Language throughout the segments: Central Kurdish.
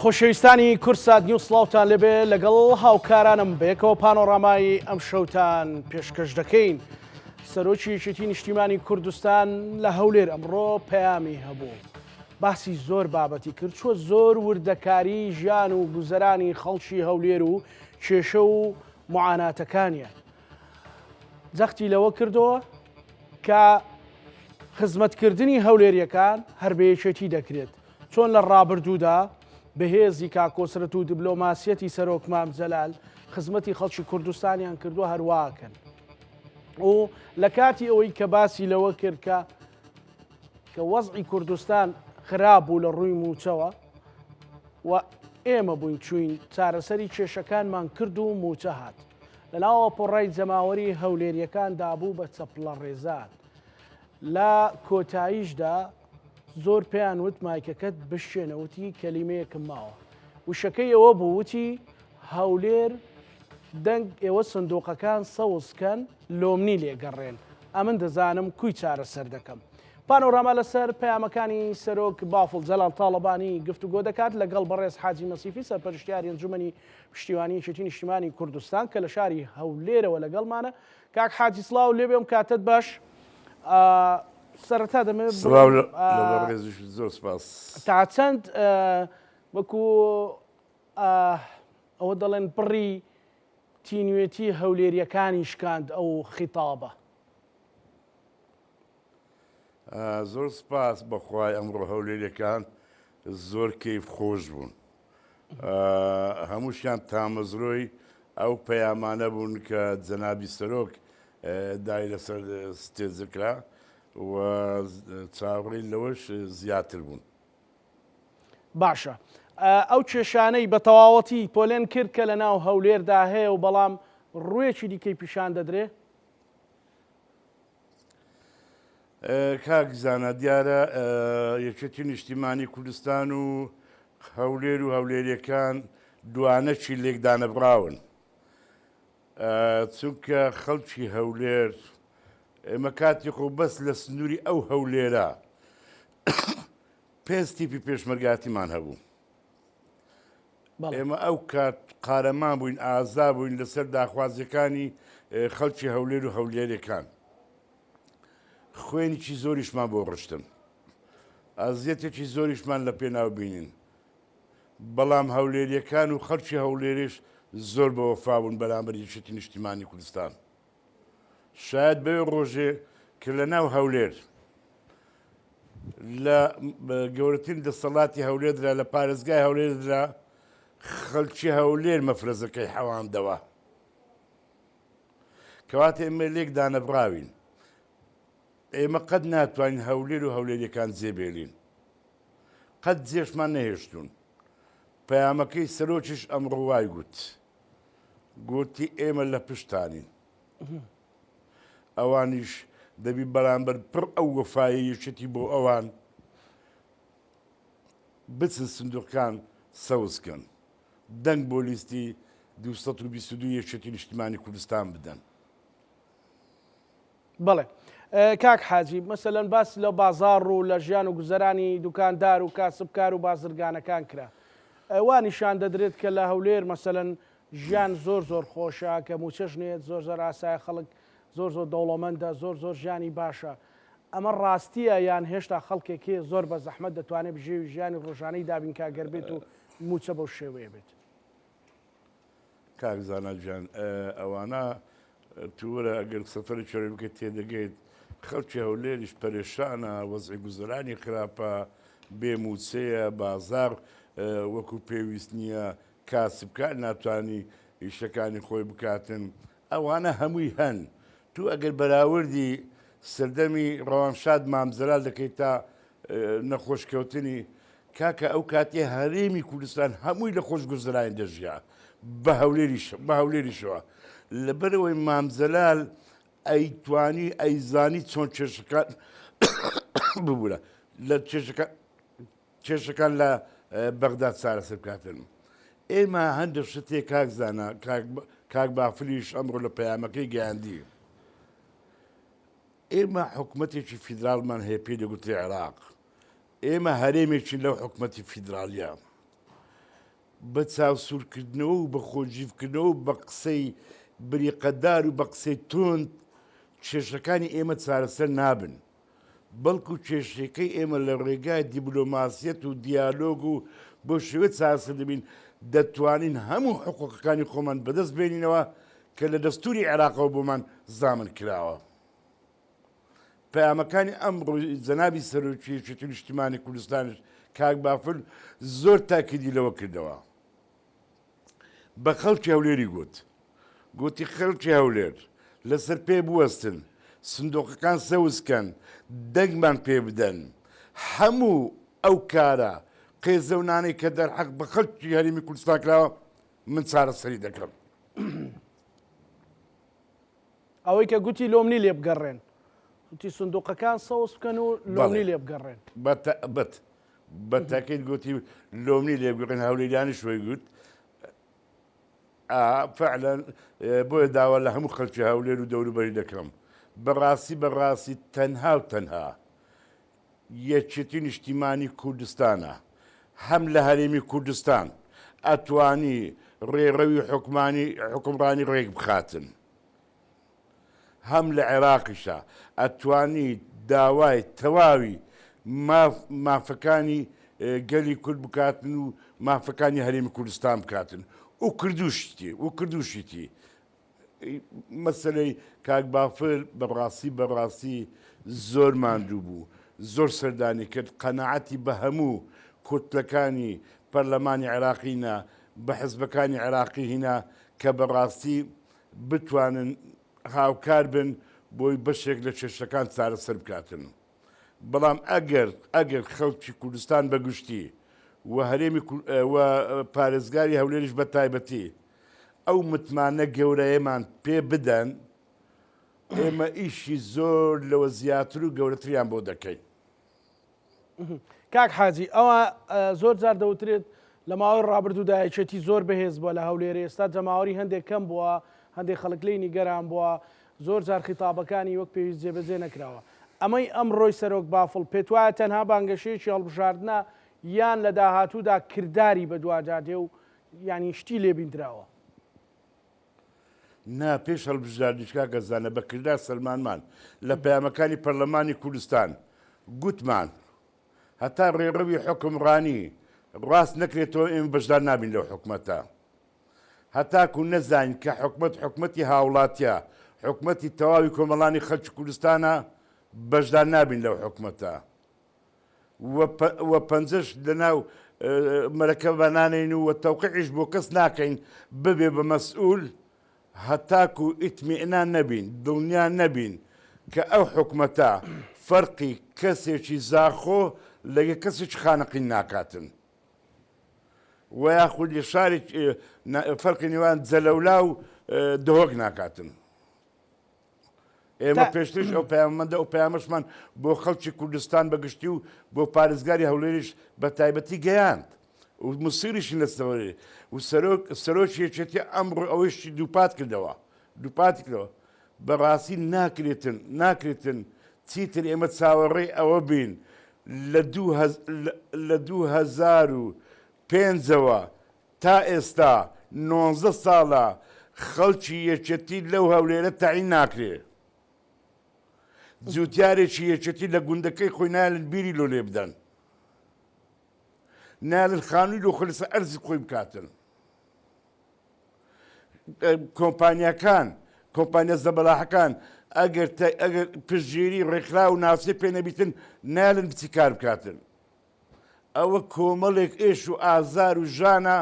خۆشەویستانی کورسات نیو سڵاوتان لەبێ لەگەڵ هاوکارانم بەیەکەوە پانۆڕامای ئەم شەوتان پێشکەش دەکەین. سەرۆکی یەکێتی نیشتیمانی کوردستان لە هەولێر ئەمڕۆ پەیامی هەبوو. باسی زۆر بابەتی کرد، چوە زۆر وردەکاری ژیان و گوزەرانی خەڵکی هەولێر و کێشە و معاناتەکانیە. جەختی لەوە کردەوە کە خزمەتکردنی هەولێریەکان هەر بە یەکێتی دەکرێت، چۆن لە ڕابردوودا بەهێزی کاکۆسرەت و دیبلۆماسیەتی سەرۆک مام جەلال خزمەتی خەڵکی کوردستانیان کردووە هەرواکەن. و لە کاتی ئەوەی کە باسی لەوە کرد کە وەزعی کوردستان خراپ بوو لە ڕووی موچەوە و ئێمە بووین چوین چارەسەری کێشەکانمان کرد و موچە هات. لەناوە پۆڕای جەماوەری هەولێریەکان دابوو بە چەپڵە ڕێزان. لە کۆتاییشدا زۆر پێیان وت مایکەکەت بشێنەوتی کەلیمەیەکم ماوە. وشەکەی ئەوە بوو وتی هەولێر دەنگ ئێوە سندوقەکان سەوزکەن لۆمنی لێگەڕێن، ئەمن دەزانم کوی چارەسەر دەکەم. پانۆڕاما لەسەر پەیامەکانی سەرۆک بافڵ جەلال تاڵەبانی گفتوگۆ دەکات لەگەڵ بەڕێز حاجی مەسیفی سەرپەرشتیاری ئەنجومەنی پشتیوانی یەکێتی نیشتیمانی کوردستان کە لە شاری هەولێرەوە لەگەڵمانە. کاک حاجی سڵاو لێبێم کاتت باش. سەرەتا دەمێت زۆر سپاس تا چەند وەکو ئەوە دەڵێن پڕی تینوێتی هەولێریەکانی شکاند ئەو خیتابە. زۆر سپاس بەخوای ئەمڕۆ هەولێریەکان زۆر کەیف خۆش بوون. هەمووشیان تامەزرۆی ئەو پەیامانە بوون کە جەنابی سەرۆک دای لەسەر ستێجەکرا و چاوەڕێی لەوەش زیاتر بوون. باشە، ئەو کێشانەی بە تەواوەتی پۆلێن کرد کە لە ناو هەولێردا هەیە و بەڵام ڕوویەکی دیکەی پیشان دەدرێ؟ کاکزانە دیارە یەکێتی نیشتیمانی کوردستان و هەولێر و هەولێریەکان دوانەکی لێکدانەبراون، چونکە خەڵکی هەولێر ئێمە کاتێکۆ بەس لە سنووری ئەو هەولێرە پێستیپی پێشمەرگاتیمان هەبوو. ئێمە ئەو کات قارەمان بووین، ئازا بووین لەسەر داخوازیەکانی خەڵکی هەولێر و هەولێرەکان. خوێنێکی زۆریشمان بۆ ڕشتن، ئازیەتێکی زۆریشمان لە پێناو بینین، بەڵام هەولێریەکان و خەڵکی هەولێریش زۆر بە وەفا بوون بەرامبەر یەکێتی نیشتیمانی کوردستان. شاید بەوێ ڕۆژێ کە لە ناو هەولێر لە گەورەترین دەسەڵاتی هەولێردرا لە پارێزگای هەولێردرا خەڵکی هەولێر مەفرەزەکەی حەواندەوە، کەواتە ئێمە لێک دانەبراوین. ئێمە قەت ناتوانین هەولێر و هەولێریەکان جێبێلین، قەت جێشمان نەهێشتوون. پەیامەکەی سەرۆکیش ئەمڕۆ وای گوتی ئێمە لە پشتانین، ئەوانیش دەبی بەرامبەر پڕ ئەو وەفایەیەکێتی بۆ ئەوان بچن سندوقەکان سەوزکەن، دەنگ بۆ لیستی 222 یەکێتی نیشتیمانی کوردستان بدەن. بەڵێ کاک حاجی، مەسەلەن باسی لە بازاڕ و لە ژیان و گوزەرانی دوکاندار و کاسبکار و بازرگانەکان کرا. وانیشان دەدرێت کە لە هەولێر مەسەلەن ژیان زۆر خۆشە، کە موچەش نێت، زۆر ئاسایە، خەڵک زۆر دەوڵەمەندە، زۆر ژیانی باشە. ئەمە ڕاستیە یان هێشتا خەڵکێکی زۆر بە زەحمەت دەتوانێت بژێوی ژیانی ڕۆژانەی دابین کاگەر بێت و موچە بەو شێوەیە بێت؟ کاکزانە گیان، ئەوانە تووەرە ئەگەر سەفەری چۆرە بکەیت تێدەگەیت خەڵکی هەولێریش پەرێشانە، وەزعی گوزەرانی خراپە، بێ موچەیە، بازاڕ وەکو پێویست نییە، کاسبکار ناتوانی ئیشەکانی خۆی بکاتن. ئەوانە هەمووی هەن. تو ئەگەر بەراوردی سەردەمی ڕەوانشاد مامزەلال دەکەیت تا نەخۆشکەوتنی کاکە ئەو کاتێ هەرێمی کوردستان هەمووی لە خۆش گوزەرانی دەژیا بە هەولێریشەوە. لەبەرەوەی مامزەلال ئەیتوانی ئەیزانی چۆن کێشەکان ببوورە لە کێشەکان لە بەغداد چارەسەر بکاتن. ئێمە هەندێک شتێک کاکزانە، کاک بافلیش ئەمڕۆ لە پەیامەکەی گەیاندی، ئێمە حکوومەتێکی فیدراڵمان هەیە پێی دەگوترێ عێراق، ئێمە هەرێمێکی لەو حکوومەتی فیدراالیە. بە چاوسورکردنەوە و بە خۆجیفکردنەوە و بە قسەی بریقەدار و بە قسەی تۆند کێشەکانی ئێمە چارەسەر نابن بەڵکو کێشەکەی ئێمە لە ڕێگای دیبلۆماسیەت و دیالۆگ و بۆ شێوە چارەسەر دەبین دەتوانین هەموو حقوقەکانی خۆمان بەدەست بێنینەوە کە لە دەستوری عێراقەوە بۆمان زامن کراوە. پەیامەکانی ئەمڕۆ جەنابی سەرۆکی یەکێتی نیشتیمانی کوردستانیش کاک بافل زۆر تاکیدی لەوە کردەوە. بە خەڵکی هەولێری گوتی خەڵکی هەولێر لەسەر پێ بوەستن، سندۆقەکان سەوزکەن، دەنگمان پێ بدەن، هەموو ئەو کارە قێزەونانەی کە دەرحەق بە خەڵکی هەرێمی کوردستان کراوە من چارەسەری دەکەم. ئەوەی کە گوتی لۆمنی لێ بگەڕێن گوتی سندوقەکان سەوز بکەن و لۆمنی لێ بگەڕێن بە تاکید گوتی لۆمنی لێ بگەڕێن هەولێریانی شوێ گوت فعلا بۆیە داوا لە هەموو خەڵکی هەولێر و دەوروبەری دەکەم بەڕاستی تەنها و تەنها یەکێتی نیشتیمانی کوردستانە هەم لە هەرێمی کوردستان ئەتوانی ڕێڕەوی حکومڕانی ڕێک بخاتن هەم لە عێراقیشە ئەتوانی داوای تەواوی مافەکانی گەلی کورد بکاتن و مافەکانی هەرێمی کوردستان بکاتن و کردوشیتی مەسەلەی کاک بافر بەڕاستی زۆر ماندوو بوو زۆر سەردانی کرد قەناعەتی بە هەموو کورتەکانی پەرلەمانی عێراقینە بە حزبەکانی عێراقی هینە کە بەڕاستی بتوانن هاوکار بن بۆی بەشێک لە کێشەکان چارەسەر بکاتن. بەڵام ئەگەر خەڵکی کوردستان بەگشتی و هەرێمی پارێزگاری هەولێریش بە تایبەتی ئەو متمانە گەورەیەمان پێ بدەن ئێمە ئیشی زۆر لەوە زیاتر و گەورەتریان بۆ دەکەین. کاک حاجی ئەوە زۆر جار دەوترێت لە ماوەی ڕابردوودا یەکێتی زۆر بەهێز بووە لە هەولێرە ئێستا جەماوەری هەندێک کەم بووە هەندێک خەڵک لێی نیگەران بووە زۆر جار خیتابەکانی وەک پێویست جێبەجێ نەکراوە ئەمەی ئەمڕۆی سەرۆک بافڵ پێت وایە تەنها بانگەشەیەکی هەڵبژاردنە یان لە داهاتوودا کردداری بە دوجادێ و ینی شتی لێبیندراوە نا پێش هەڵبژاردیشکا گەزانە بە کردار سەلمانمان لە پەیامەکانی پەرلەمانی کوردستان گوتمان هەتا ڕێڕەوی حکمڕانی ڕاست نەکرێتەوە ئێمە بەشدار نابین لەو حکومەتە هەتاکو نەزانین کە حکومەتی هاوڵاتیە حکومەتی تەواوی کۆمەڵانی خەڵکی کوردستانە بەشدار نابین لەو حکومەتە وە پەنجەش لەناو مەرەکەبانانین و تەوقیعیش بۆ کەس ناکەین ببێ بە مەسئول هەتاکو ئیتمیئنان نەبین دڵنیا نەبین کە ئەو حکومەتە فەرقی کەسێکی زاخۆ لەگە کەسێکی خانەقین ناکاتن و یاخود لە شارێک فەرقی نێوان جەلەولا و دهۆک ناکاتن. ئێمە پێشترش ئەو پەیامەندە ئەو پەیامەشمان بۆ خەڵکی کوردستان بەگشتی و بۆ پارێزگاری هەولێریش بە تایبەتی گەیاند و مسیریشی لەسەوەێ و سەرۆکی یەکێتی ئەمڕۆ ئەوەیشی دووپاتی کردەوە بەڕاستی ناکرێتن چیتر ئێمە چاوەڕێی ئەوە بین لە 2005ەوە تا ئێستا 19 ساڵە خەڵکی یەکێتی لەو هەولێرە تاعین ناکرێ جوتیارێکی یەکێتی لە گوندەکەی خۆی نالن بیری لۆ لێ بدەن نالن خانووی لۆ خۆلسە ئەرزی خۆی بکاتن کۆمپانیا زەبەلاحەکان ئەگەر پشتگیری ڕێکخرا و ناوچەی پێ نەبیتن نالن بچی کار بکاتن ئەوە کۆمەڵێک ئێش و ئازار و ژانە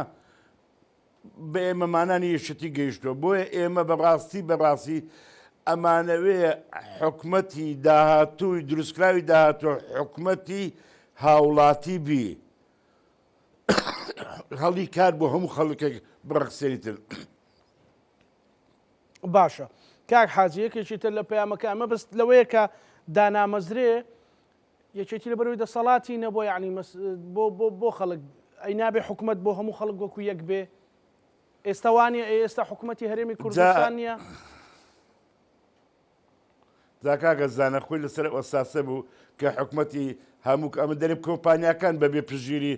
بە ئێمەمانانی یەکێتی گەیشتووە بۆیە ئێمە بەڕاستی ئەمانەوەیە حکومەتی داهاتووی دروستکراوی داهاتوە حکومەتی هاوڵاتی بی هەڵی کار بۆ هەموو خەڵکێک بڕەخسێنیتر. باشە کاک حاجی یەکێکی تر لە پەیامەکە ئەمە بەست لەوەیە کە دانامەزرێ یەکێتی لە بەرەوەی دەسەڵاتی نەبووە یعنی بۆ خەڵک ئەی نابێ حکومەت بۆ هەموو خەڵک وەکو یەک بێ ئێستاوانە ئێستا حکومەتی هەرێمی کوردستان نیە زاکاگە زانە خۆی لەسەر ئەساسە بوو کە حکومەتی هەموو ئەمە دەرێ کۆمپانیاکان بەبێ پژگیری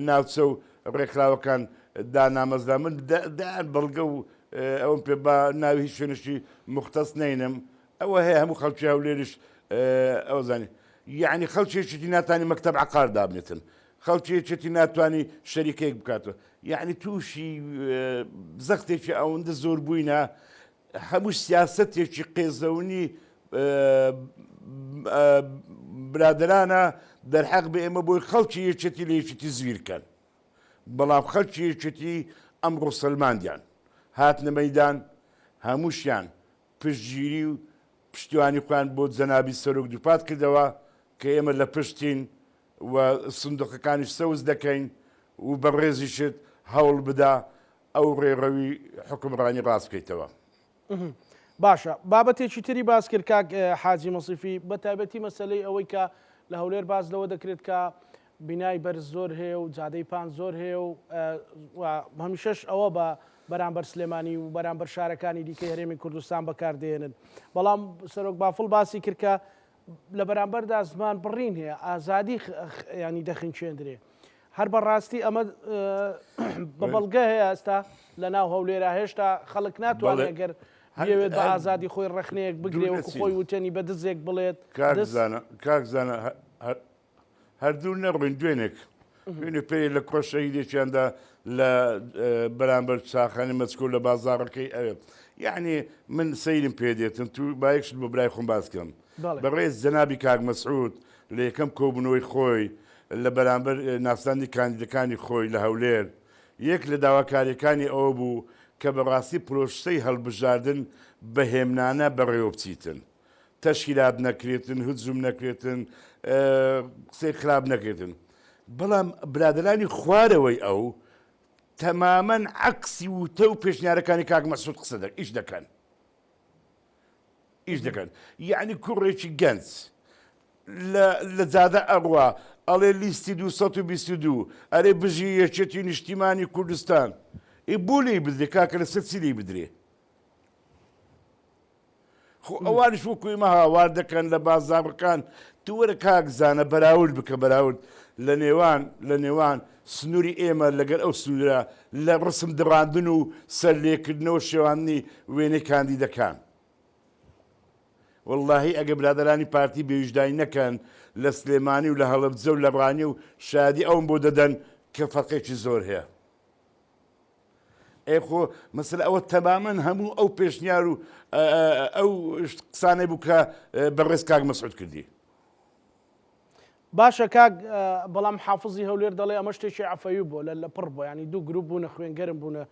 ناوچە و ڕێکخراوەکان دانامەزدا من دایان بەڵگە و ئەوم پێ با ناوی هیچ شوێنشی مختص نینم ئەوە هەیە هەموو خەڵکی هەولێرش ئەو زانی یعنی خەڵکێکی ناتوانانی مەکتەب عقار دابنێتن خەڵکێکی ناتوانانی شەریکەیەک بکاتەوە یعنی تووشی زەختێکی ئەوەندە زۆر بووینە هەموو سیاسەتێکی قێزەونی برادرانە دەرحەق بە ئێمە بۆی خەڵکی یەکێتی لە یەکێتی زویرکەن بەڵام خەڵکی یەکێتی ئەمڕۆ سەلماندیان هاتنە مەیدان هەمووشیان پشتگیری و پشتیوانی خۆیان بۆ جەنابی سەرۆک دووپات کردەوە کە ئێمە لە پشتین و سندوقەکانیش سەوز دەکەین و بە ڕێزیشت هەوڵ بدا ئەو ڕێڕەوی حکومڕانی ڕاست بکەیتەوە. باشە بابەتێکی تری باس کرد کاک حاجی مەسیفی بە تایبەتی مەسەلەی ئەوەی کە لە هەولێر باز لەوە دەکرێت کە بینای بەرز زۆر هەیە و جادەی پان زۆر هەیە و هەمیشەش ئەوە بە بەرامبەر سلێمانی و بەرامبەر شارەکانی دیکەی هەرێمی کوردستان بەکاردێنن بەڵام سەرۆک بافڵ باسی کرد کە لە بەرامبەردا زمان بڕین هەیە ئازادی ینی دەخینچێندرێ هەر بەڕاستی ئەمە بە بەڵگە هەیە ئێستا لە ناو هەولێرە هێشتا خەڵک ناتوانێت ئەگەر هەوێت بە ئازادی خۆی ڕخنەیەک بگرێ وەکو خۆی وتێنی بە دزێک بڵێت کاکزانە هەردوو نەڕوین دوێنێک وێنێ پێ لە کۆشەیدێکیاندا لە بەرامبەر چاخانی مەچکۆ لە بازاڕەکەی ئەوێت یعنی من سەیرم پێدێتن تو بایەکشت بۆ برای خۆم باسکەم بەڕێز جەنابی کاک مەسعود لە یەکەم کۆبوونەوەی خۆی لە بەرامبەر ناساندی کاندیدەکانی خۆی لە هەولێر یەک لە داواکاریەکانی ئەوە بوو کە بەڕاستی پرۆژەی هەڵبژاردن بە هێمنانە بەڕێوە بچیتن تەشکیلات نەکرێتن هجوم نەکرێتن قسەی خراپ نەکرێتن بەڵام برادرانی خوارەوەی ئەو تەمامەن عەکسی وتە و پێشنیارەکانی کاک مەسعود قسە ئیش دەکەن ئیش دەکەن یعنی کوڕێکی گەنج لە جادە ئەڕوا ئەڵێ لیستی 222 ئەرێ بژی یەکێتی نیشتیمانی کوردستان بۆ لی بدرێ کاکە لەسەر چی لی بدرێ ئەوانش وەکو ئێمە هاوار دەکەن لە بازاڕەکان تو وەرە کاکزانە بەراورد بکە بەراورد لە نێوان سنووری ئێمە لەگەر ئەو سنوورە لە ڕسم دڕاندن و سەرلێکردنەوە شێوانی وێنەی کاندیدەکان واللهی ئەگە برادرانی پارتی بێویژدایی نەکەن لە سلێمانی و لە هەڵەبجە و لە ڕانی و شادی ئەوم بۆ دەدەن کە فەرقێکی زۆر هەیە ئێخۆ مەسەلە ئەوە تەمامەن هەموو ئەو پێشنیار و ئەو قسانەی بوو کە بەڕێز کاک مەسعود کردی باشە کاک بەڵام حافزی هەولێر دەڵێ ئەمە شتێکی عەفەوی بووە لە پڕ بووە ینی دوو گروپ بوونە خوێنگەرم بوونە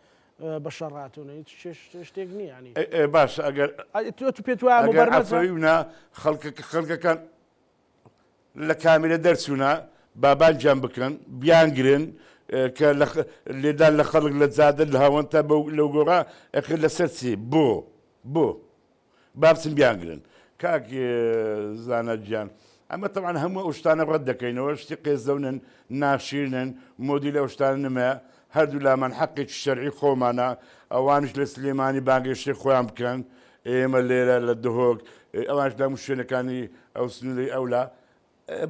بە شەڕاتونە شتێک نییە ینی باش ئەگەر تو پێت وایە عەفەویونە خەڵکەکان لە کامێرە دەرچوونە بابانجان بکەن بیانگرن کە لێدان لە خەڵک لە جادە لە هاوەنتە لەو گۆڕا ئەکرد لەسەر چی بۆ بابچن بیانگرن کاک زانە گیان ئەمە تەوان هەموو ئەو شتانە ڕەت دەکەینەوە شتی قێزەونن ناشرنن مۆدی لە ئەو شتانە نمە هەردوو لامان حەقێکی شەرعی خۆمانە ئەوانش لە سلێمانی بانگێشتێ خۆیان بکەن ئێمە لێرە لە دهۆک ئەوانش لە هەموو شوێنەکانی ئەو سنووری ئەولا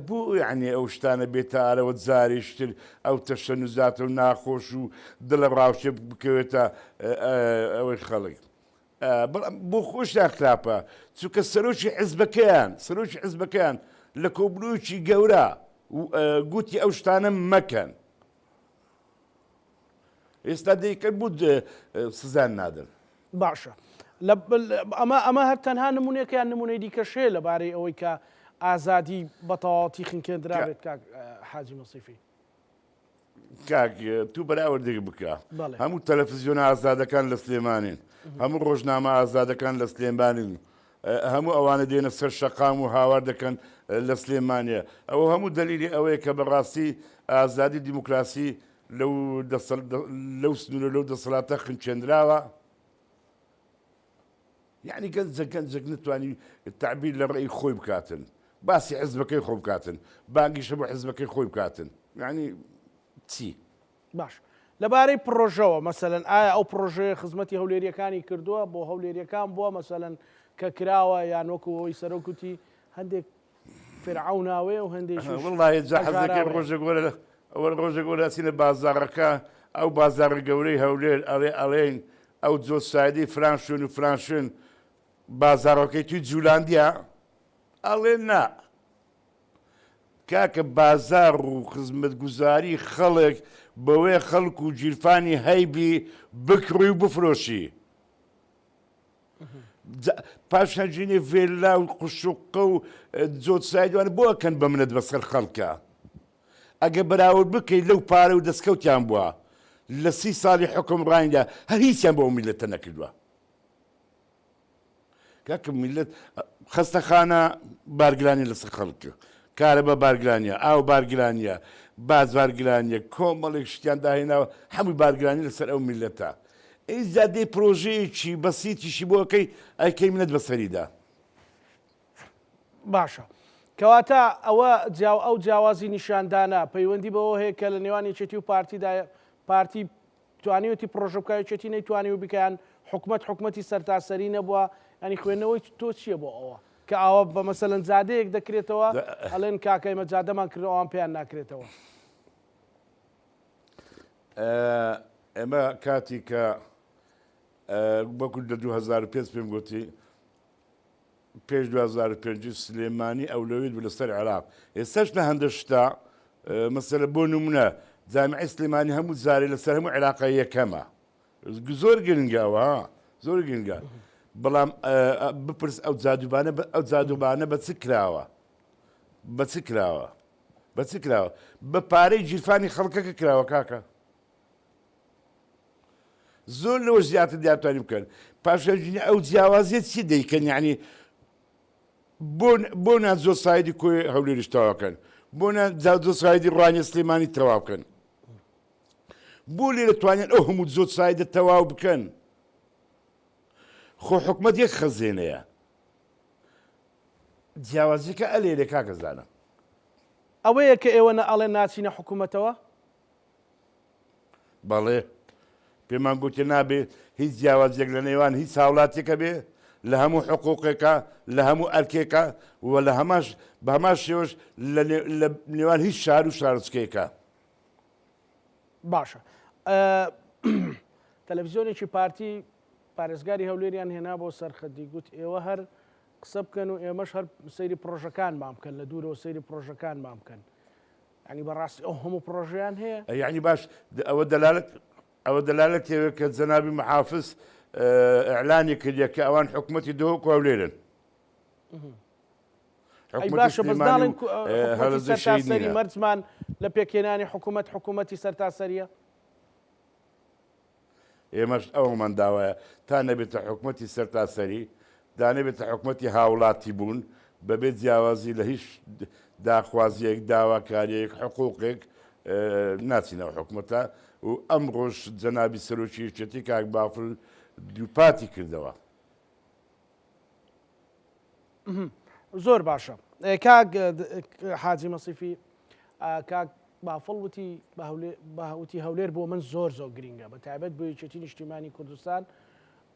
بۆ یعنی ئەو شتانە بێتە ئارەوە جاریشتر ئەو تەشە نوزاتە و ناخۆش و دڵە ڕاوچێ بکەوێتە ئەوەی خەڵک بۆ خۆشیان خراپە چونکە سەرۆکی حیزبەکەیان لە کۆبنەوەیکی گەورە گوتی ئەو شتانە مەکەن ئێستا دەیکە بوو سزان نادن باشە ئەمە هەر تەنها نمونونێکیان نمونەی دیکەشێ لەبارەی ئەوەی کە ئازادی بەتەواوەتی خنکێنرابێت کاک حاجی مەسیفی کاک تو بەراوردێک بکە هەموو تەلەڤیزیۆنە ئازادەکان لە سلێمانین هەموو ڕۆژنامە ئازادەکان لە سلێمانین هەموو ئەوانە دێنە سەر شەقام و هاوار دەکەن لە سلێمانە ئەوە هەموو دەلیلی ئەوەیە کە بەڕاستی ئازادی دیموکراسی لەو سنوورە لەو دەسەڵاتە خنچێنراوە یعنی گەنجێک نتوانی تعبیر لە ڕێی خۆی بکاتن باسی حیزبەکەی خۆ بکاتن بانگیشە بۆ حیزبەکەی خۆی بکاتن یعنی چی باش لەبارەی پرۆژەوە مەسەلەن ئایا ئەو پرۆژەیە خزمەتی هەولێریەکانی کردووە بۆ هەولێریەکان بووە مەسەلەن کە کراوە یان وەکو ئەوەی سەرۆکوتی هەندێک فرعوناوێ و هەندێک والله حەزەکەی ڕۆژێک گۆرە ئەوە ڕۆژێک گۆرەسی لە بازاڕەکە ئەو بازاڕە گەورەی هەولێر ئەڵێن ئەو جۆ سایدی فرانشون و فرانشن بازاڕۆکەی توی جولاندیا ئەڵێن نا کاکە بازار و خزمەتگوزاری خەڵک بەوەی خەڵک و جیرفانی هەیبی بکڕی و بفرۆشی پاشەنجینی ڤێلا و قوشوقە و جۆت سایدوان بۆ ئەکەن بە منەت بەسەر خەڵکە ئەگە بەراورد بکەیت لەو پارە و دەستکەوتیان بووە لە 30 ساڵی حکومڕانیدا هەر هیچیان بۆ میلەتە نەکردووە کاکە میلەت خەستەخانە بارگرانی لەسەر خەڵکە کارەبە بارگرانیە ئاو بارگرانیە باز بارگرانیە کۆمەڵێک شتیان داهێناوە هەمووی بارگرانی لەسەر ئەو میلەتە ئەی زادەی پرۆژەیەکی بەسیتیشی بۆ ئەەکەی منەت بەسەریدا باشە کەواتە ئەوە ئەو جیاوازی نیشاندانە پەیوەندی بەوە هەیە کە لە نێوان یەکێتی و پارتیدا پارتی توانیوەتی پرۆژە بکایەتی نەیتوانی و بکەیان حکومەتی سەرتاسەری نەبووە ینی خوێندنەوەی تۆ چییە بۆ ئەوە کە ئەوە بە مەسەلەن جادەیەک دەکرێتەوە ئەڵێن کاکەیمە جادەمان کردەوە ئەوان پێیان ناکرێتەوە ئێمە کاتی کە وەکو لە 2005 پێم گوتی پێش 2005 سلێمانی ئەولەویت بوو لەسەر عێراق ئێستاش لە هەندە شتا مەسەلە بۆ نمونە جامعی سلێمانی هەموو جارێ لەسەر هەموو عێراقا یەکەمە زۆر گرنگاوە زۆر گرنگە بەڵام بپرس ئەو جادوبانە بە چ کراوە بە چ کراوە بە پارەی جیرفانی خەڵکەکە کراوە کاکە زۆر لەوە زیاتر دیاتوانی بکەن پاشەنجینی ئەو جیاوازیە چی دەیکەن یعنی بۆ نان زۆر سایدی کۆی هەولێریش تەواوکەن بۆ نان زۆر سایدی ڕوانی سلێمانی تەواو بکەن بۆ لێرە توانیان ئەو هەموو زۆر سایدە تەواو بکەن خۆ حکومەت یەک خەزێنەیە جیاوازیەکە ئەلێرێ کاکەزانە ئەوەیە کە ئێوە ئەڵێن ناچینە حکوومەتەوە بەڵێ پێمان گوتێ نابێ هیچ جیاوازیەک لە نێوان هیچ هاوڵاتێکە بێ لە هەموو حقوقێکە لە هەموو ئەرکێکە و لە بە هەمان شێوەش لە نێوان هیچ شار و شارچکەیەکە باشە تەلەڤیزیۆنێکی پارتی پارێزگاری هەولێریان هێنا بۆ سەرخەدی گوت ئێوە هەر قسە بکەن و ئێمەش هەر سەیری پرۆژەکان مام بکەن لە دوورەوە سەیری پرۆژەکان مام بکەن ینی بەڕاستی ئەو هەموو پرۆژیان هەیە یعنی باش ئەوە دەلالەت تێوێت کە جەنابی محافز ئەعلانی کردیە کە ئەوان حکومەتی دۆکو هەولێرن باشە بەزداڵن سەرتاسەری مەرجمان لە پێکێنانی حکوومەتی سەرتاسەریە ئێمەش ئەومان داوایە تا نەبێتە حکومەتی سەرتاسەری دانەبێتە حکومەتی هاوڵاتی بوون بەبێت جیاوازی لە هیچ داخوازیەک داواکاریەک حقوقێک ناچینەوە حکومەتە و ئەمڕۆژ جەنابی سەرۆکی یەکێتی کاک بافل دووپاتی کردەوە زۆر باشە کاک حاجی مەسیفی کاک بافڵ وتی هەولێر بۆ من زۆر گرینگە بە تایبەت بۆ یەکێتی نیشتیمانی کوردستان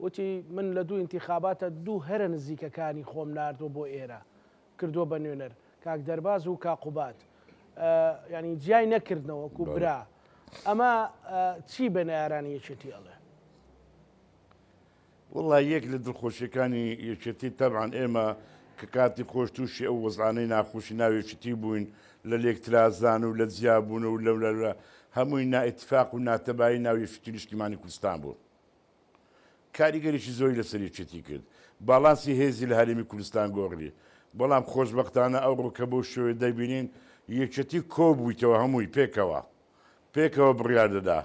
وتی من لە دوو انتخاباتە دوو هەرە نزیکەکانی خۆم ناردووە بۆ ئێرە کردووە بە نوێنەر کاک دەرباز و کاقوبات ینی جیای نەکردنەوەکو برا ئەمە چی بە نارانی یەکێتی ئەڵێ وڵای یەک لە دڵخۆشیەکانی یەکێتی تەبعاً ئێمە کە کاتی خۆش تووشی ئەو وەزانەی ناخۆشی ناوێکێتی بووین لە لێکترازان و لە جیابوون و لە هەمووی نائتفاق و ناتەبایی ناو یەکێتی نیشتیمانی کوردستان بوو کاریگەریشی زۆری لەسەر یەکێتی کرد باڵانسی هێزی لە هەرێمی کوردستان گۆڕی بەڵام خۆشبەختانە ئەوڕۆ کە بۆ شوێ دەبینین یەکێتی کۆبوویتەوە هەمووی پێکەوە بڕیار دەدا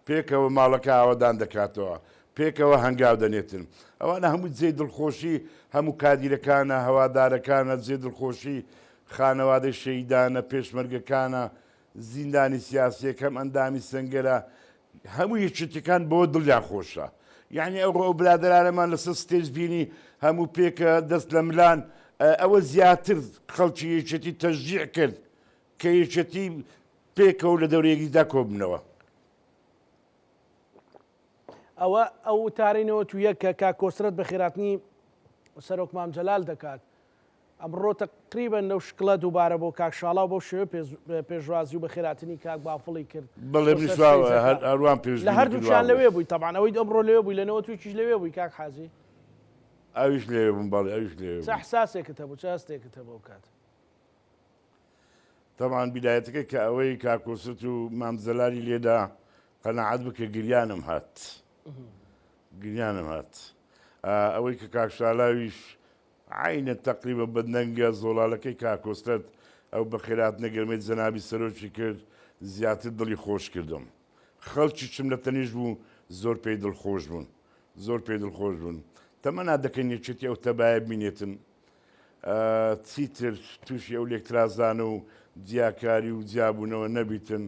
پێکەوە ماڵەکە ئاوادان دەکاتەوە پێکەوە هەنگاو دەنێتن ئەوانە هەموو جێی دڵخۆشی هەموو کادیرەکانە هەوادارەکانە جێ دڵخۆشی خانەوادەی شەیدانە پێشمەرگەکانە زیندانی سیاسیەکەم ئەندامی سنگەرە هەموو یەکێتیەکان بۆ دڵیان خۆشە یعنی ئەو برادرانەمان لەسەر ستێج بینی هەموو پێکە دەست لە ملان ئەوە زیاتر خەڵکی یەکێتی تەشجیع کرد کە یەکێتی پێکەوە لە دەورەیەکیدا کۆبنەوە ئەو تارینەوە تو یەکە کا کۆسرەت بە خێراتنی سەرۆک مام جەلال دەکات ئەمڕۆ تقریبا نەو شکڵە دووبارە بۆ کاک شاڵاو بۆ شێوە پێشوازی و بە خێراتنی کاک بافڵی کرد بەڵێ هەروان پێش لە هەردووچیان لەوێ بووی تەبعان ئەوەی ئەمڕۆ لەوێ بووی لەنەوە تویچیش لەوێ بووی کاک حاجی ئەویش لێ بووم بەڵێ ئەویش لێ چ احساسێکت هەبوو چ هەستێکت هەبوو ئەو کات طبعا بیدایەتەکە کە ئەوەی کاکۆست و مامزەلاری لێدا قەنەعەت بکە گریانم هات ئەوەی کە کاک شالاویش عینە تقریبا بەدنەنگە زۆڵالەکەی کاکۆستت ئەو بە خێرات نەگەرمێت جەنابی سەرۆکی کرد زیاتر دڵی خۆش کردم خەڵکی چم لە تەنیش بوو زۆر پێی دڵخۆش بوون تەمەنا دەکەن یەکێتی ئەو تەبایە بینێتن چیتر تووشی ئەو لێکترازانە و جیاکاری و جیابوونەوە نەبیتن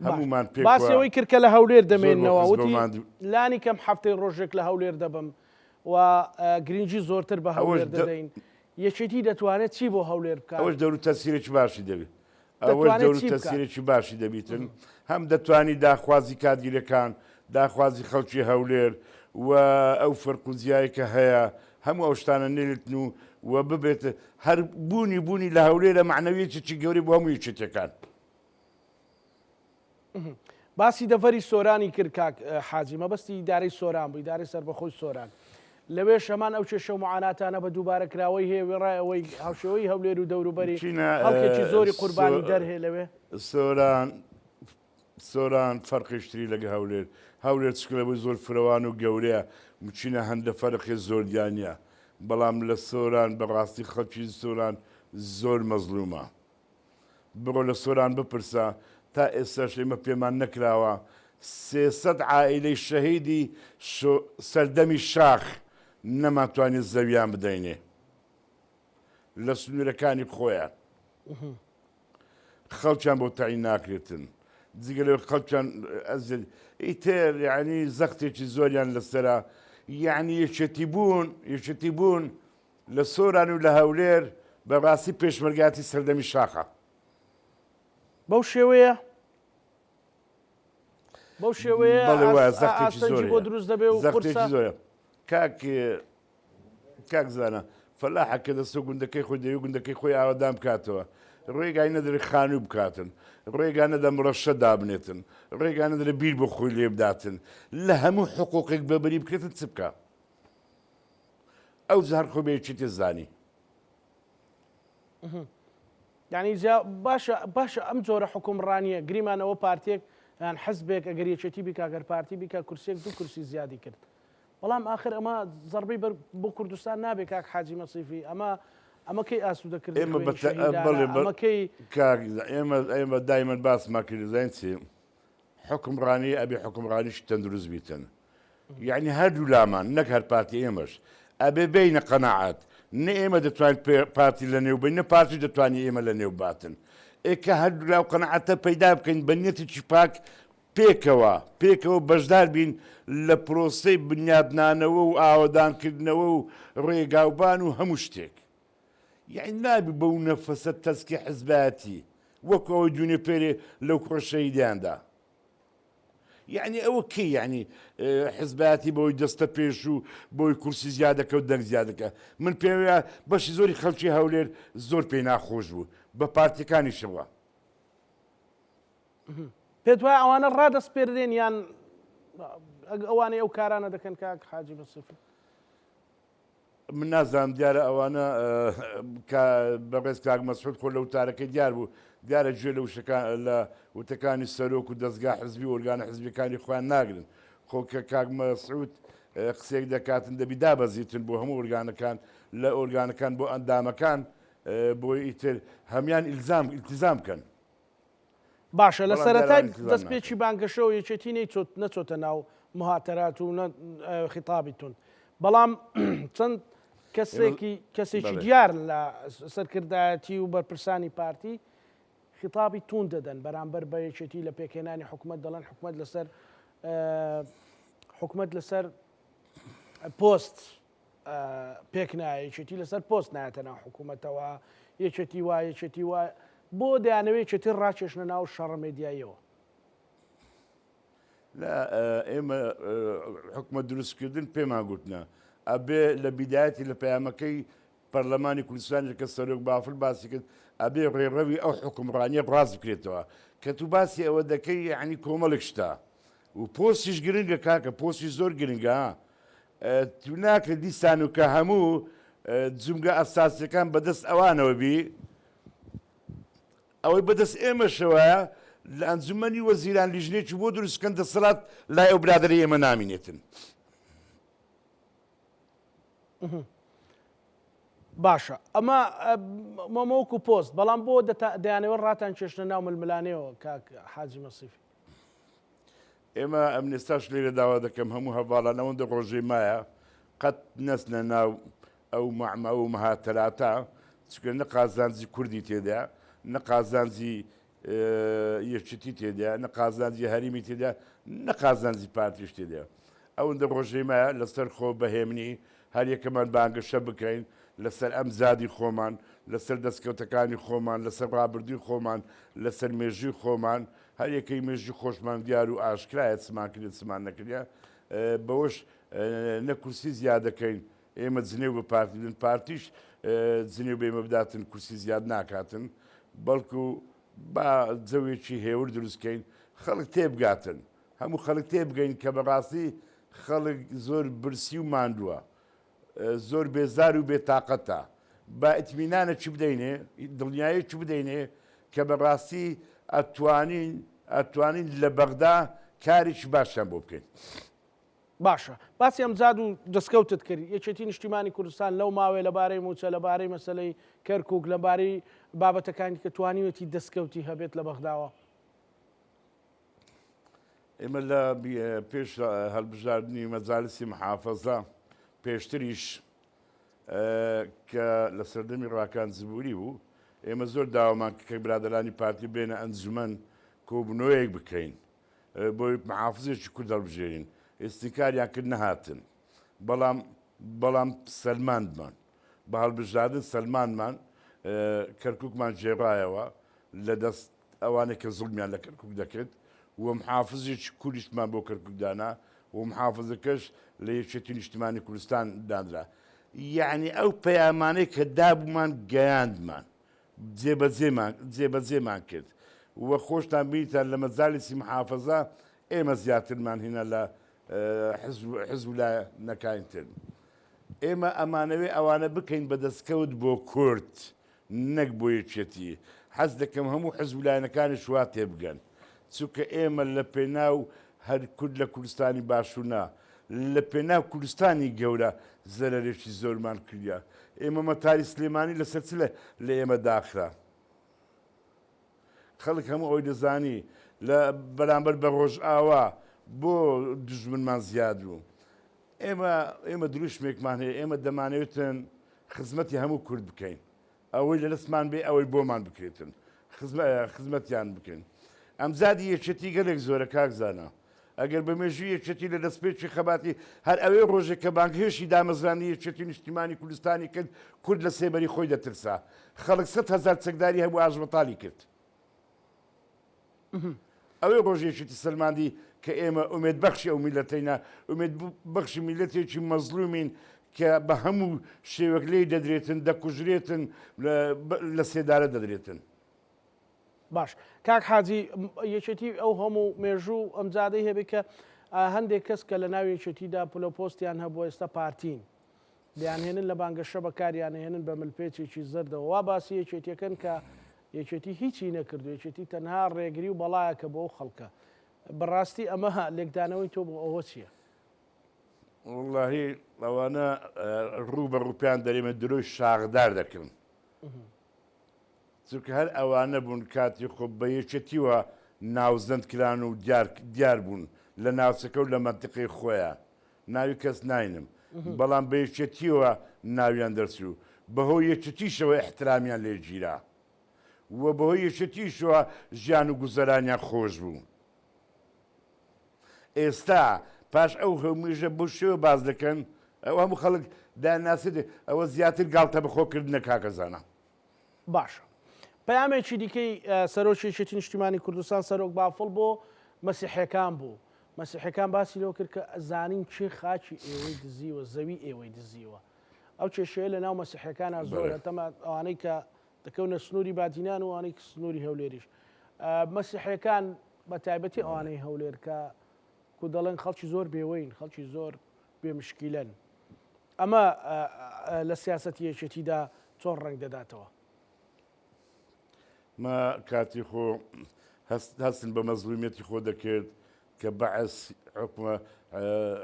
هەمومان پێ باسیەوەی کردکە لە هەولێر دەمێنەوە وتی لانی کەم هەفتەی ڕۆژێک لە هەولێر دەبم و گرنگی زۆرتر بە هەولێر دەدەین یەکێتی دەتوانێت چی بۆ هەولێر بکات ئەوەش دەور تەسیرێکی باشی دەبێت ئەوەش دەور تەسیرێکی باشی دەبیتن هەم دەتوانی داخوازی کاتگیرەکان داخوازی خەڵکی هەولێر و ئەو فەرقوزیایی کە هەیە هەموو ئەو شتانە نێتن و ببێت هەر بوونی لە هەولێرە معنەویەکی گەوری بۆ هەموو یەکێتەکان باسی دەڤەری سۆرانی کرد کاک حاجی مەبەستی ئیدارەی سۆران بوو ئیدارەی سەربەخۆی سۆران لەوێ شەمان ئەو چێشە و معاناتانە بە دووبارە کراوەی هەیە وێڕایەوەی هاوشێوەی هەولێر و دەوروبەری هەڵکێکی زۆری قوربانی دەرهەیە لەوێ سۆران فەرقیشتری لەگە هەولێر چکە بووی زۆر فرەوان و گەورەیە مچینە هەندە فەرقی زۆر دیانە بەڵام لە سۆران بەڕاستی خەڵکی سۆران زۆر مەزلومە بڕۆ لە سۆران بپرسە تا ئێستاش ئێمە پێمان نەکراوە 300 عائیلەی شەهیدی سەردەمی شاخ نەماتوانێت زەویان بدەینێ لە سنوورەکانی خۆیان خەڵکیان بۆ تاعین ناکرێتن جگە لەوێ خەڵکیان ئیتر یعنی زەختێکی زۆریان لەسەرا یعنی یەکێتی بوون لە سۆران و لە هەولێر بەڕاستی پێشمەرگاتی سەردەمی شاخە بەو شێوەیە زەختێکی زۆر بۆ دروست دەبێ و زەختێکی زۆرە کاک زانە فەلاحەکە دەستە گوندەکەی خۆی دەوی گوندەکەی خۆی ئاوادام بکاتەوە ڕێگای نەدەری خانوو بکاتن ڕێگا نەدە مڕەشە دابنێتن ڕێگا نەدرە بیر بۆ خۆی لێ بداتن لە هەموو حقوقێک بەبەری بکرێتن چ بکە ئەو زار خۆ بێچێتێ زانی یعنی باشە ئەم جۆرە حکومڕانیە گریمانەوە پارتێک یان حەزبێک ئەگەر یەکێتی بیکە ئەگەر پارتی بیکە کورسێک دوو کورسی زیادی کرد بەڵام آخر ئەمە زەربەی بۆ کوردستان نابێت کاک حاجی مەسیفی ئەمەکەی ئاسوودەکرد ئێمە دایمەن باسمان کرد زین چی حکومڕانی ئەبێ حکومڕانیش تەندروست بیتن یعنی هەردوو لامان نەک هەر پارتی ئێمەش ئەبێ بینە قەناعەت نە ئێمە دەتوانین پارتی لە نێو بین نە پارتی دەتوانانی ئێمە لە نێو باتن ئێکە هەردوو لاو قەناعەتە پەیدا بکەین بە نیەتێکی پاک پێکەوە بەشدار بین لە پرۆسەی بنیادنانەوە و ئاوادانکردنەوە و ڕێگاوبان و هەموو شتێک یعنی نابی بەو نەفەسە تەسکی حزبەتی وەکو ئەوەی دوونێ پێرێ لەو کوڕەشەیدیاندا یعنی ئەوە کێ یعنی حزبەتی بۆی دەستە پێش و بۆی کورسی زیادەکە و دەنگ زیادەکە من پێم وایە بەشی زۆری خەڵکی هەولێر زۆر پێی ناخۆش بوو بە پارتیەکانیشەوە پێت وایە ئەوانە ڕادەست پێدێن یان ئەوانەی ئەو کارانە دەکەن کاک حاجی مەسیفی من نازانم دیارە ئەوانە بەڕێز کاک مەسعود خۆ لە وتارەکەی دیار بوو دیارە گوێ لە وشەکان لە وتەکانی سەرۆک و دەستگا حزبی و ئۆرگانە حزبیەکانی خۆیان ناگرن خۆ کە کاک مەسعود قسێک دەکاتن دەبی دابەزیتن بۆ هەموو ئۆرگانەکان لە ئۆرگانەکان بۆ ئەندامەکان بۆی ئیتر هەمان ئیلتیزام بکەن باشە لە سەرەتای دەستپێکی بانگەشەوە یەکێتی نەچۆتە ناو مهاتەرات و خیتابی تون بەڵام چەند کەسێکی دیار لە سەرکردایەتی و بەرپرسانی پارتی خیتابی تون دەدەن بەرامبەر بە یەکێتی لە پێکهێنانی حکوومەت دەڵێن حکوومەت لەسەر پۆست پێک نایە یەکێتی لەسەر پۆست نایەتە ناو حکوومەتەوە یەکێتی وایە بۆ دەیانەوێت چێتر ڕاکێشنە ناو شەڕە مێدیاییەوە لا ئێمە حکومە دروستکردن پێمان گوتنە ئەبێ لە بیدایەتی لە پەیامەکەی پەرلەمانی کوردستانی کە سەرۆک بافل باسی کرد ئەبێ ڕێڕەوی ئەو حکومڕانیە ڕاز بکرێتەوە کە تو باسی ئەوە دەکەی یعنی کۆمەڵێک شتا و پۆستیش گرنگە کاکە پۆستی زۆر گرنگە تو ناکرێت دیسان و کە هەموو جومگە ئەساسیەکان بەدەست ئەوانەوە بی ئەوەی بەدەست ئێمەشەوەیە لە ئەنجومەنی وەزیران لیژنێکی بۆ دروستکەن دەسەڵات لای ئەو برادەری ئێمە نامینێتن. باشە ئەمە مەمەوەکو پۆست بەڵام بۆ دەیانەوە ڕاتان چێشتە ناو ململانەوە کاک حاجی مەسیفی ئێمە ئەم نێستاش لێرە داوا دەکەم هەموو هەواڵانەوەندە ڕۆژەی مایە قەت نەچنە ناو ئەو مەعمە و مەهاتەراتە چکە نە قازانجی کوردی تێدا نە قازانجی یەکچتی تێدا نە قازانجی هەریمی تێدا نە قازانجی پارتیش تێدا ئەوەندە ڕۆژەی مایە لەسەر خۆ بەهێمنی هەر یەکەمان بانگەشە بکەین لەسەر ئەم زادی خۆمان لەسەر دەستکەوتەکانی خۆمان لەسەر ڕابردووی خۆمان لەسەر مێژوی خۆمان هەر یەکەی مێژوی خۆشمان دیار و ئاشکرایە چمان کرێت چمان نەکردە بەوەش نەکورسی زیاد دەکەین ئێمە جنێو بە پارتیدن پارتیش جنێو بێمە بداتن کورسی زیاد ناکاتن بەڵکو با جەوێکی هێور دروستکەین خەڵک تێبگاتن هەموو خەڵک تێبگەین کە بەڕاستی خەڵک زۆر برسی و ماندووە زۆر بێزار و بێتاقەتە با ئیتمینانە چی بدەینێ دڵنیایی چی بدەینێ کە بەڕاستی ئەتوانین لە بەغدا کاریش باشیان بۆ بکەین. باشە باسی ئەمجاد و دەستکەوتت کرد یەکێتی نیشتیمانی کوردستان لەو ماوەیە لەبارەی موچە لەبارەی مەسەلەی کەرکووک لەبارەی بابەتەکانی کە توانیوەتی دەستکەوتی هەبێت لە بەغداوە. ئێمە لە پێش هەڵبژاردننی مەجالسی محافەزە پێشتریش کە لە سەردەمی ڕاکان زبووری بوو ئێمە زۆر داوامان کە برادەرانی پارتی بێنە ئەنجومەن کۆبنەوەیەک بکەین بۆی محافزێکی کورد هەڵبژێرین ئێستیکاریان کرد نەهاتن بەڵام سەلماندمان بە هەڵبژاردن سەلمانمان کەرکووکمان جێڕایەوە لە دەست ئەوانێک کە زوڵمیان لە کەرکووک دەکرد و محافزێکی کوردیشمان بۆ کەرکووکدانا و محافزەکەش لە یەکێتی نیشتیمانی کوردستان دانرا یعنی ئەو پەیامانەی کە دابوومان گەیاندمان جێبەجێمان کرد وە خۆشتان بیتان لە مەجالیسی محافەزە ئێمە زیاترمان هینە لە حزب لای نەکاینتر ئێمە ئەمانەوێ ئەوانە بکەین بەدەستکەوت بۆ کورد نەک بۆ یەکێتی حەز دەکەم هەموو حزب لایەنەکانی شوا تێبگەن چونکە ئێمە لە پێناو هەر کورد لە کوردستانی باشوونا لە پێناو کوردستانی گەورە زەرەرێکی زۆرمان کردیا ئێمە مەتاری سلێمانی لەسەر چ لە ئێمە داخرا خەڵک هەموو ئەوی دەزانی لە بەرامبەر بە ڕۆژ ئاوا بۆ دژمنمان زیاد بوو ئێمە دروشمێکمان هەیە ئێمە دەمانەوێتن خزمەتی هەموو کورد بکەین ئەوەی لە دەستمان بێ ئەوەی بۆمان بکرێتن خزمەتیان بکەین ئەم زادی یەکێتی گەلێک زۆرە کاکزانە ئەگەر بە مێژووی یەکێتی لە دەستپێکی خەباتی هەر ئەوەی ڕۆژێک کە بانگهێشی دامەزرانی یەکێتی نیشتیمانی کوردستانی کرد کورد لە سێبەری خۆی دەترسا خەڵک 100,000 چەکداری هەبوو ئاژمەتاڵی کرد ئەوەی ڕۆژێکی سلماندی کە ئێمە ئومێدبەخشی ئەو میلەتەینا ئومێدبەخشی میلەتێکی مەزلومین کە بە هەموو شێوەک لێی دەدرێتن دەکوژرێتن لە سێدارە دەدرێتن. باش کاک حاجی یەکێتی ئەو هەموو مێژوو ئەمجادەی هەبێت کە هەندێک کەس کە لە ناو یەکێتیدا پلۆپۆستیان هەبوو ئێستا پارتین دەیانهێنن لە بانگەشە بەکاریانهێنن بە ملپێچێکی زەردەوە وا باسی یەکێتیەکەن کە یەکێتی هیچی نەکردو یەکێتی تەنها ڕێگری و بەڵایە کە بۆ خەڵکە بەڕاستی ئەمە لێکدانەوەی تۆ بۆ ئەوە چییە؟ وڵڵاهی ئەوانە ڕوو بە ڕووپیان دەرێمە درۆی شاغدار دەکەن چونکە هەر ئەوانە بوون کاتی خۆ بە یەکێتیوە ناوزەند کران و دیار بوون لە ناوچەکە و لە مەنتیقی خۆیان ناوی کەس ناینم بەڵام بە یەکێتیوە ناویان دەرچوو بەهۆی یەکێتیشەوە احترامیان لێ گیرا وە بەهۆی یەکێتیشەوە ژیان و گوزەرانیان خۆش بوو ئێستا پاش ئەو هەموویژە بۆ شێوە باز دەکەن ئەو هەموو خەڵک داناسێت ئەوە زیاتر گاڵتە بەخۆکردنە کاکەزانە. باشە پەیامێکی دیکەی سەرۆکی یەکێتی نیشتیمانی کوردستان سەرۆک بافڵ بۆ مەسیحیەکان بوو مەسیحیەکان باسی لەوە کرد کە ئەزانین چێ خاچی ئێوەی دزیوە زەوی ئێوەی دزیوە ئەو کێشەیە لە ناو مەسیحیەکانە زۆرە تەمە ئەوانەی کە دەکەونە سنووری بادینان و ئەوانەی سنووری هەولێریش مەسیحیەکان بە تایبەتی ئەوانەی هەولێر کە کو دەڵێن خەڵکی زۆر بێوەین خەڵکی زۆر بێمشکیلەن ئەمە لە سیاسەتی یەکێتیدا چۆن ڕنگ دەداتەوە ما کاتی خۆ هەستن بە مەزلومیەتی خۆ دەکرد کە بەعەس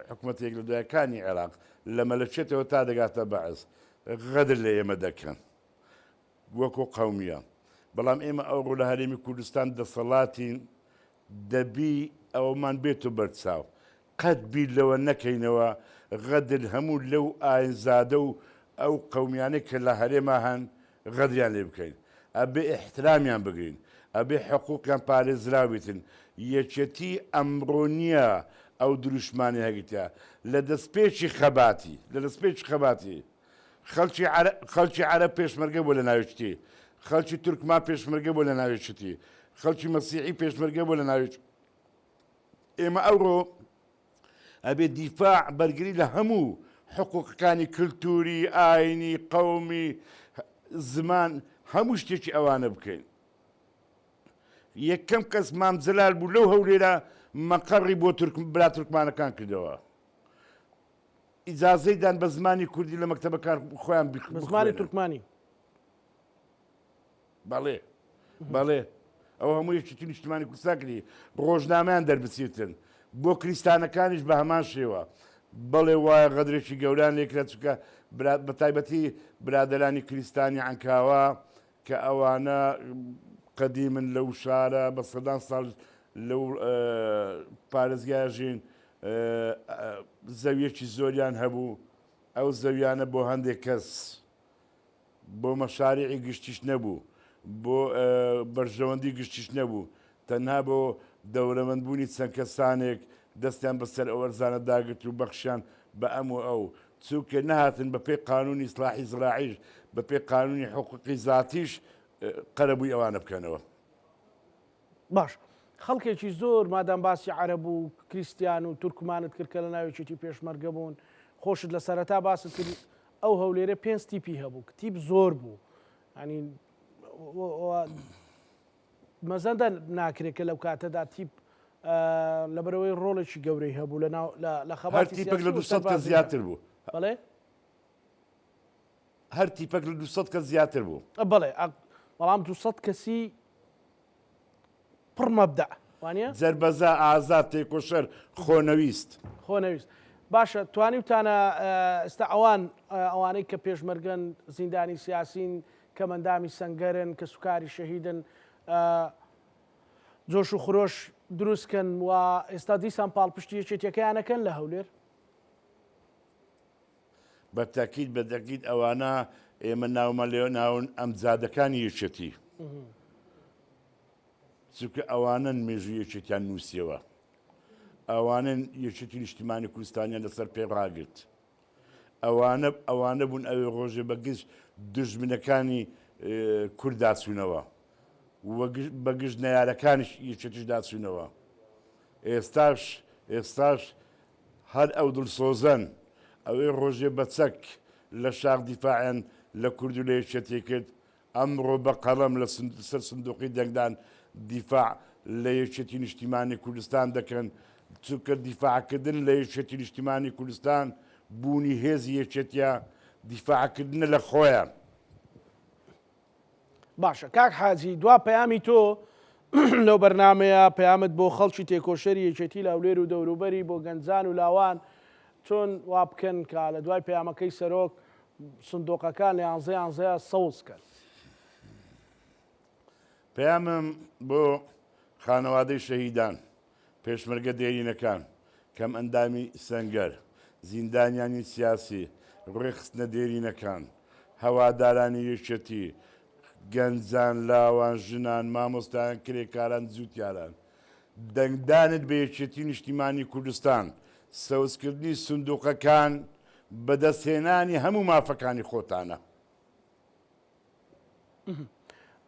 حکوومەتێک لە دوایەکانی عێراق لە مەلەچێتەوە تا دەگاتە بەعەس غەدر لە ئێمە دەکەن وەکو قەومیە بەڵام ئێمە ئەوڕۆ لە هەرێمی کوردستان دەسەڵاتین دەبی ئەومان بێت و بەرچاو قەت بیر لەوە نەکەینەوە غەدر هەموو لەو ئاینزادە و ئەو قەومیانەی کە لە هەرێما هەن غەدریان لێ بکەین ئەبێ احترامیان بگرین ئەبێ حقوقیان پارێزراویتن یەکێتی ئەمڕۆ نییە ئەو دروشمانی هەگیتە لە دەستپێکی خەباتی خەڵکی عەرەب پێشمەرگە بۆ لە ناوێچتی خەڵکی تورکمان پێشمەرگە بۆ لە ناوێچتی خەڵکی مەسیحی پێشمەرگە بۆ لە ناوێچ ئێمە ئەوڕۆ ئەبێ دیفاع بەرگری لە هەموو حقوقەکانی کللتوری ئاینی قەومی زمان هەموو شتێکی ئەوانە بکەین یەکەم کەس مامزەلال بوو لەو هەولێرە مەقەڕی بۆ برا تورکمانەکان کردەوە ئیجازەیدان بە زمانی کوردی لە مەکتەبەکان خۆیان بە زمانی تورکمانی بەڵێ ئەو هەموو یەکێتی نیشتیمانی کوردستان کردی ڕۆژنامەیان دەربچێتن بۆ کریستانەکانیش بە هەمان شێوە بەڵێ وایە غەدرێکی گەوران لێکرا چکە بە تایبەتی برادەرانی کریستانی عەنکاوە کە ئەوانە قەدیمن لەو شارە بە سەدان ساڵ لەو پارێزگایە ژین زەویەکی زۆریان هەبوو ئەو زەویانە بۆ هەندێک کەس بۆ مەشاریعی گشتیش نەبوو بۆ بەرژەوەندی گشتیش نەبوو تەنها بۆ دەورەمەندبوونی چەند کەسانێک دەستیان بەسەر ئەو وەرزانە داگرت و بەخشیان بە ئەم و ئەو چووکە نەهاتن بە پێی قانونی ئیسلاحی زراعیش بە پێی قانونی حقوقی زاتیش قەرەبووی ئەوانە بکەنەوە باش خەڵکێکی زۆر مادام باسی عەرەب و کریستیان و تورکمانت کرد کە لە ناوێکێتی پێشمەرگە بوون خۆشت لە سەرەتا باست کرد ئەو هەولێرە 5 تیپی هەبوو تیپ زۆر بوو ینی مەزەندە ناکرێت کە لەو کاتەدا تیپ لەبەرەوەی ڕۆڵێکی گەورەی هەبوو لە خەباتی تیپێک لە 200 کە زیاتر بوو بەڵێ هەر تیپێک لە 200 کە زیاتر بوو بەڵێ بەڵام 200 کەسی پڕ مەبدە وانە جەربەزا ئازاد تێکۆشەر خۆنەویست باشە توانی وتانە ئێستا ئەوانەی کە پێشمەرگەن زیندانی سیاسین کە مەندامی سەنگەرن کە سوکاری شەهیدن جۆش و خرۆش دروستکەن و ئێستا دیسان پاڵپشتی یەکێتیەکەیانەکەن لە هەولێر بە تاکید بە دەکید ئەوانە ئێمە ناومە لێ ناون ئەم جادەکانی یەکێتی چونکە ئەوانە مێژووی یەکێتیان نووسیەوە ئەوانن یەکێتی نیشتیمانی کوردستانیان لەسەر پێڕاگرت ئەوانە بوون ئەوێ ڕۆژێ بەگشت دژمنەکانی کوردداچوونەوە بەگشت نەیارەکانیش یەکێتیش داچوونەوە ئێستاش هەر ئەو دڵسۆزەن ئەوەی ڕۆژێ بەچەک لە شاخ دیفاعیان لە کورد و لە یەکێتی کرد ئەمڕۆ بە قەڵەم لە سەر سندوقی دەنگدان دیفاع لە یەکێتی نیشتیمانی کوردستان دەکەن چونکە دیفاعکردن لە یەکێتی نیشتیمانی کوردستان بوونی هێزی یەکێتیە دیفاعکردنە لە خۆیان باشە کاک حاجی دوا پەیامی تۆ لەو بەرنمەیە پەیامت بۆ خەڵکی تێکۆشەری یەکێتی لە هەولێر و دەوروبەری بۆ گەنجان و لاوان چۆن وا بکەن کە لە دوای پەیامەکەی سەرۆک سندۆقەکان لە 11 سەوز کرد پەیامم بۆ خانەوادەی شەهیدان پێشمەرگە دێرینەکان کەم ئەندامی سەنگەر زیندانیانی سیاسی ڕێخستنە دێرینەکان هەوادارانی یەکێتی گەنجان لاوان ژنان مامۆستایان کرێکاران جووتیاران دەنگدانت بە یەکێتی نیشتیمانی کوردستان سەوزکردنی سندوقەکان بەدەستهێنانی هەموو مافەکانی خۆتانە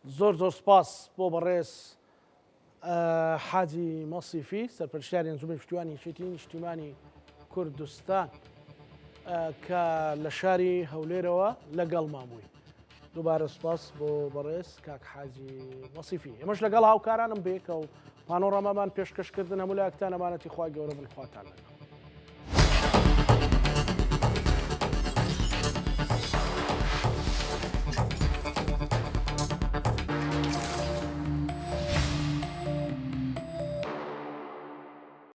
زۆر سپاس بۆ بەڕێز حاجی مەسیفی سەرپەرشتیاری ئەنجومەی پشتیوانی یەکێتی نیشتیمانی کوردستان کە لە شاری هەولێرەوە لەگەڵ مامووی دووبارە سوپاس بۆ بەڕێز کاک حاجی وەسیفی ئێمەش لەگەڵ هاوکارانم بێکە و پانۆڕەمامان پێشکەشکردن هەموو لایەکتان ئەمانەتی خوا گەورە بنخواتان لەگەڵ